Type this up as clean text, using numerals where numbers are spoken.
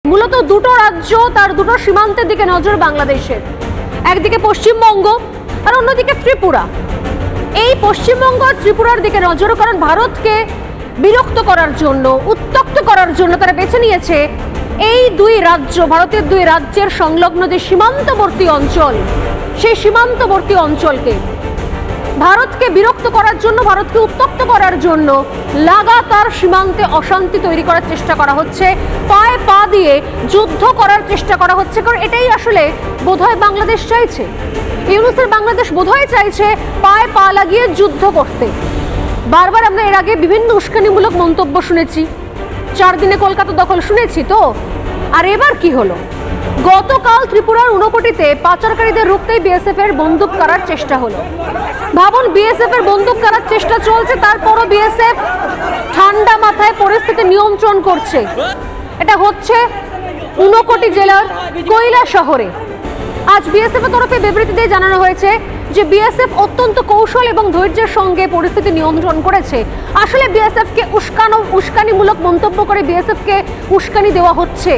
মূলত দুটো রাজ্য তার দুটো সীমান্তের দিকে নজর বাংলাদেশের, একদিকে পশ্চিমবঙ্গ আর অন্যদিকে ত্রিপুরা। এই পশ্চিমবঙ্গ আর ত্রিপুরার দিকে নজর, কারণ ভারতকে বিরক্ত করার জন্য, উত্তপ্ত করার জন্য তারা বেছে নিয়েছে এই দুই রাজ্য, ভারতের দুই রাজ্যের সংলগ্ন যে সীমান্তবর্তী অঞ্চল, সেই সীমান্তবর্তী অঞ্চলকে ভারতকে বিরক্ত করার জন্য, ভারতকে উত্তপ্ত করার জন্য লাগাতার সীমান্তে অশান্তি তৈরি করার চেষ্টা করা হচ্ছে, পায়ে পা দিয়ে যুদ্ধ করার চেষ্টা করা হচ্ছে। কারণ এটাই আসলে বোধহয় বাংলাদেশ চাইছে, ইউনূসের বাংলাদেশ বোধহয় চাইছে পায়ে পা লাগিয়ে যুদ্ধ করতে। বারবার আমরা এর আগে বিভিন্ন উস্কানিমূলক মন্তব্য শুনেছি, 4 দিনে কলকাতা দখল শুনেছি তো। আর এবার কি হলো? গতকাল ত্রিপুরার ঊনকোটিতে পাচারকারীদের রুখতেই বিএসএফ এর বন্দুক কাড়ার চেষ্টা হলো। ভাবুন, বিএসএফ এর বন্দুক কাড়ার চেষ্টা চলছে, তারপরও বিএসএফ ঠান্ডা মাথায় পরিস্থিতি নিয়ন্ত্রণ করছে। এটা হচ্ছে ঊনকোটি জেলার কৈলা শহরে। আজ বিএসএফ এর তরফে বিবৃতি দিয়ে জানানো হয়েছে যে বিএসএফ অত্যন্ত কৌশল এবং ধৈর্যের সঙ্গে পরিস্থিতি নিয়ন্ত্রণ করেছে। আসলে বিএসএফ কে উস্কানিমূলক মন্তব্য করে বিএসএফ কে উস্কানি দেওয়া হচ্ছে।